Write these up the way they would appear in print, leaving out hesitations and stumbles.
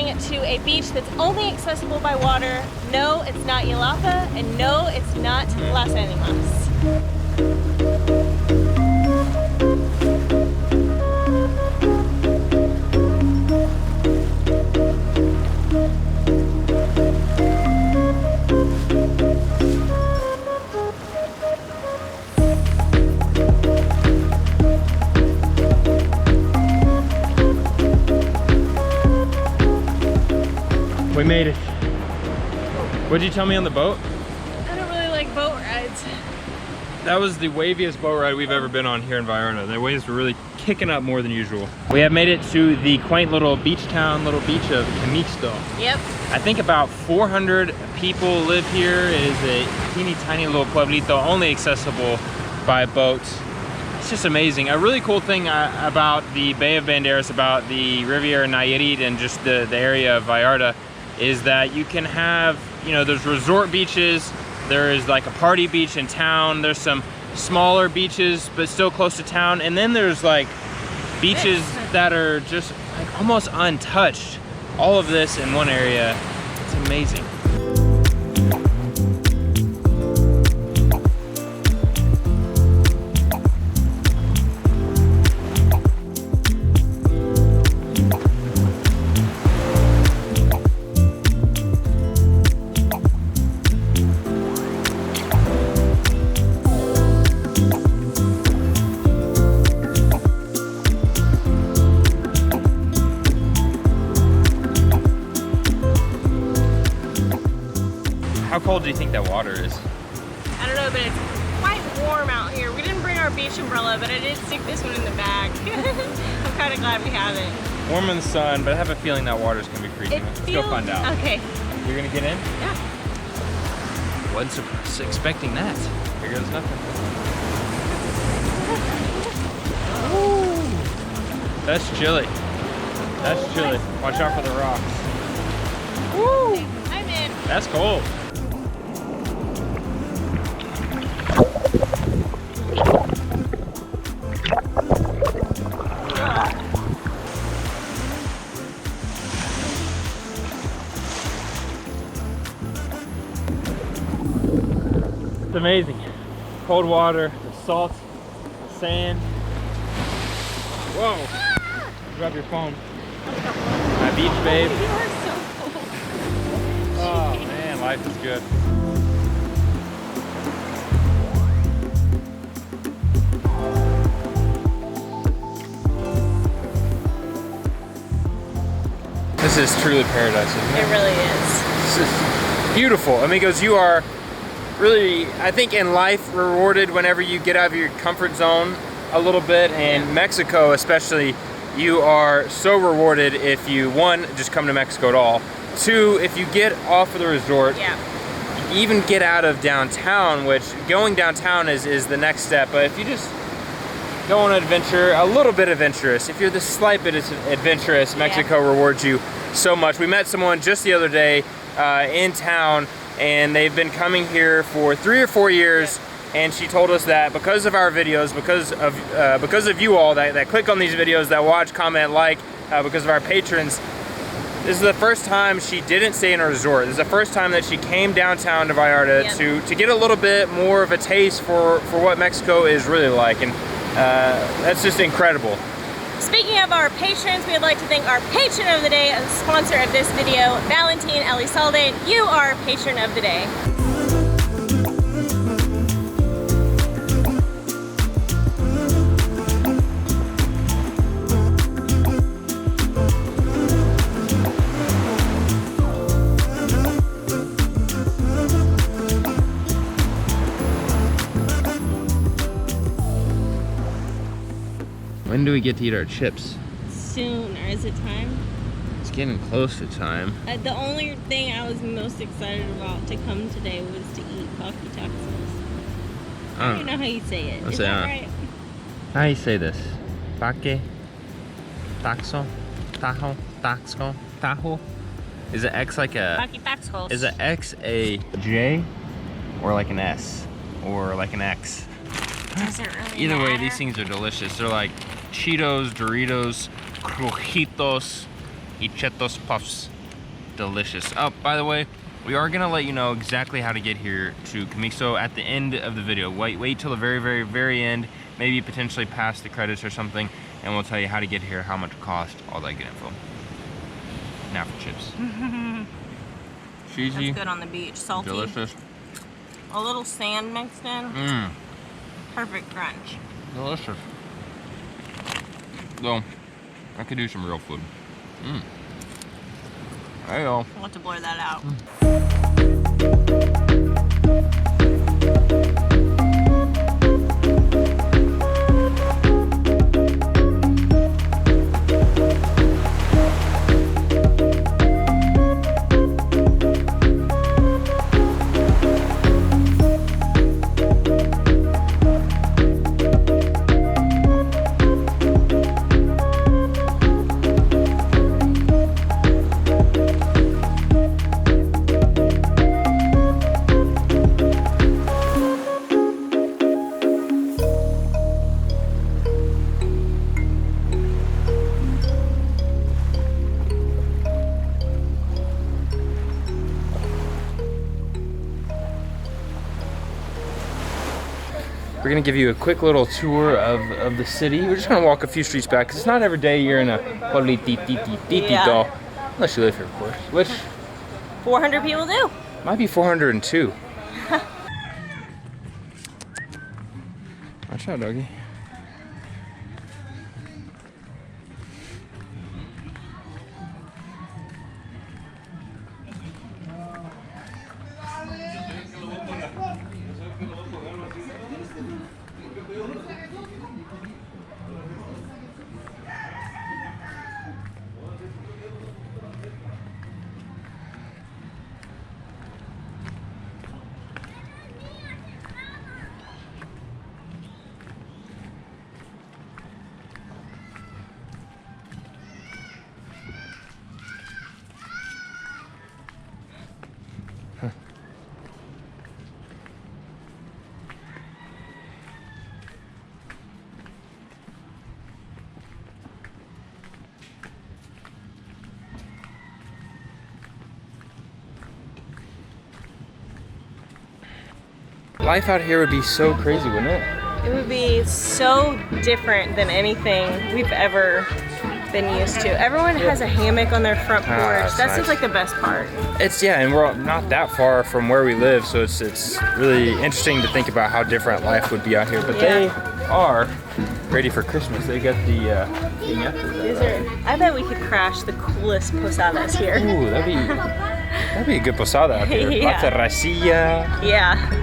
going to a beach that's only accessible by water. No, it's not Yelapa, and no, it's not Las Animas. We made it. What'd you tell me on the boat? I don't really like boat rides. That was the waviest boat ride we've ever been on here in Vallarta. The waves were really kicking up more than usual. We have made it to the quaint little beach town, little beach of Quimixto. Yep. I think about 400 people live here. It is a teeny tiny little pueblito, only accessible by boat. It's just amazing. A really cool thing about the Bay of Banderas, about the Riviera Nayarit and just the area of Vallarta is that you can have, you know, there's resort beaches, there is like a party beach in town, there's some smaller beaches but still close to town, and then there's like beaches that are just like almost untouched. All of this in one area, it's amazing. How cold do you think that water is? I don't know, but it's quite warm out here. We didn't bring our beach umbrella, but I did stick this one in the bag. I'm kind of glad we have it. Warm in the sun, but I have a feeling that water's gonna be freezing. Let's go find out. Okay. You're gonna get in? Yeah. Wasn't expecting that. Here goes nothing. Ooh. That's chilly. That's chilly. Watch out for the rocks. Woo! I'm in. That's cold. It's amazing. Cold water, the salt, the sand. Whoa! Drop your phone. My beach babe. You are so cold. Oh man, life is good. This is truly paradise, isn't it? It really is. This is beautiful. Amigos, you are really, I think in life, rewarded whenever you get out of your comfort zone a little bit. And Mexico especially, you are so rewarded if you, one, just come to Mexico at all. Two, if you get off of the resort, even get out of downtown, which going downtown is the next step. But if you just go on an adventure, a little bit adventurous, if you're the slight bit adventurous, Mexico rewards you so much. We met someone just the other day in town, and they've been coming here for 3 or 4 years. And she told us that because of our videos, because of you all that click on these videos, that watch, comment, like, because of our patrons, this is the first time she didn't stay in a resort. This is the first time that she came downtown to Vallarta to get a little bit more of a taste for what Mexico is really like. And that's just incredible. Speaking of our patrons, we'd like to thank our patron of the day, a sponsor of this video, Valentin Elizalde. You are our patron of the day. When do we get to eat our chips? Soon, or is it time? It's getting close to time. The only thing I was most excited about to come today was to eat coffee tacos. I don't even know how you say it. Is that right? How do you say this? Paque? Taxo? Tajo? Taxco? Tajo? Is an X like a... Paque tacos. Is an X a J? Or like an S? Or like an X? Does it really Either way, matter? these things are delicious. They're like Cheetos, Doritos, Crujitos, y Chetos Puffs. delicious. Oh, by the way, we are gonna let you know exactly how to get here to Quimixto at the end of the video. Wait till the very end, maybe potentially past the credits or something, and we'll tell you how to get here, how much it costs, all that good info. Now for chips. Cheesy. That's good on the beach. Salty. Delicious. A little sand mixed in. Mmm. Perfect crunch. Delicious. Though, I could do some real food. Mmm. There you go. I'll have to blur that out. We're gonna give you a quick little tour of the city. We're just gonna walk a few streets back, because it's not every day you're in a polititititito, unless you live here, of course. Which 400 people do. Might be 402. Watch out, doggy. Life out here would be so crazy, wouldn't it? It would be so different than anything we've ever been used to. Everyone has a hammock on their front porch. That's nice. just like the best part. It's, yeah, and we're not that far from where we live, so it's really interesting to think about how different life would be out here. But they are ready for Christmas. They got the These are, I bet we could crash the coolest posadas here. Ooh, that'd be a good posada out here. Yeah. Lots of raicilla. Yeah.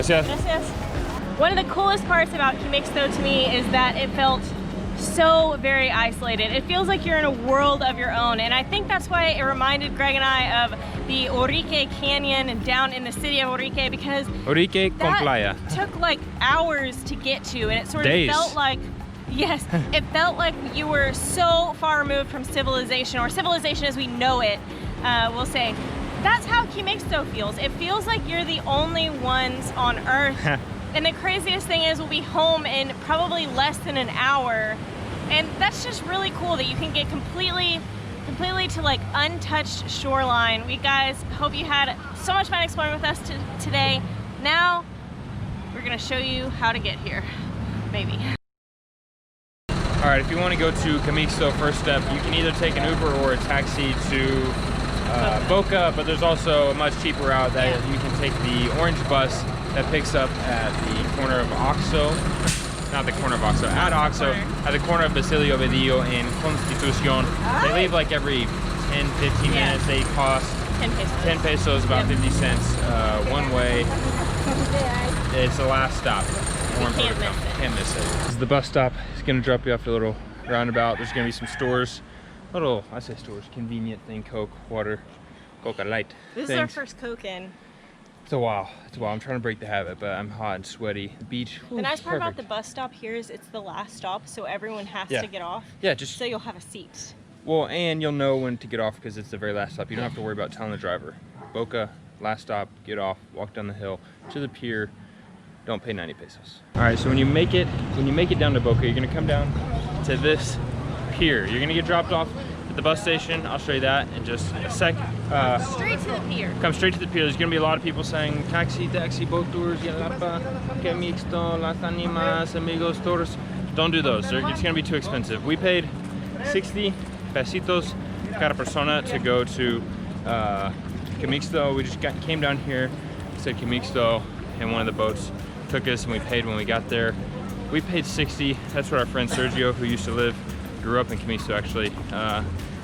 Gracias. Gracias. One of the coolest parts about Quimixto to me is that it felt so very isolated. It feels like you're in a world of your own, and I think that's why it reminded Greg and I of the Orique Canyon down in the city of Orique, because Orique con playa. took like hours to get to, and it sort of Days. felt like, yes, it felt like you were so far removed from civilization, or civilization as we know it, we'll say. That's how Quimixto feels. It feels like you're the only ones on Earth. And the craziest thing is we'll be home in probably less than an hour. And that's just really cool that you can get completely to like untouched shoreline. We guys hope you had so much fun exploring with us today. Now we're gonna show you how to get here, maybe. All right, if you want to go to Quimixto, first step, you can either take an Uber or a taxi to Boca, but there's also a much cheaper route that you can take the orange bus that picks up at the corner of Oxo. not the corner of Oxo, at Oxo, at the corner of Basilio Bedillo and Constitucion. They leave like every 10, 15 minutes. They cost 10 pesos. 10 pesos, about 50 cents one way. It's the last stop. Can't miss it. This is the bus stop. It's gonna drop you off a little roundabout. There's gonna be some stores. I say stores, convenient thing, Coke, water, Coca Light. This is our first Coke in. It's a while. I'm trying to break the habit, but I'm hot and sweaty. The beach. The nice part about the bus stop here is it's the last stop, so everyone has to get off. Yeah, so you'll have a seat. Well, and you'll know when to get off because it's the very last stop. You don't have to worry about telling the driver. Boca, last stop, get off, walk down the hill to the pier. Don't pay 90 pesos. All right, so when you make it down to Boca, you're gonna come down to this pier. You're gonna get dropped off at the bus station. I'll show you that in just a sec. Straight to the pier. Come straight to the pier. There's gonna be a lot of people saying taxi, boat tours, Yelapa, Quimixto, Las Animas, Amigos, tours. Don't do those. It's gonna be too expensive. We paid 60 pesitos cada persona to go to Quimixto. We just came down here, said Quimixto, and one of the boats took us and we paid when we got there. We paid 60. That's what our friend Sergio, who used to grew up in Quimixto actually,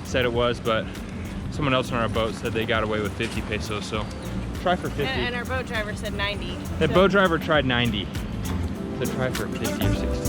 said it was, but someone else on our boat said they got away with 50 pesos, so try for 50. And our boat driver said 90. The boat driver tried 90, so try for 50 or 60.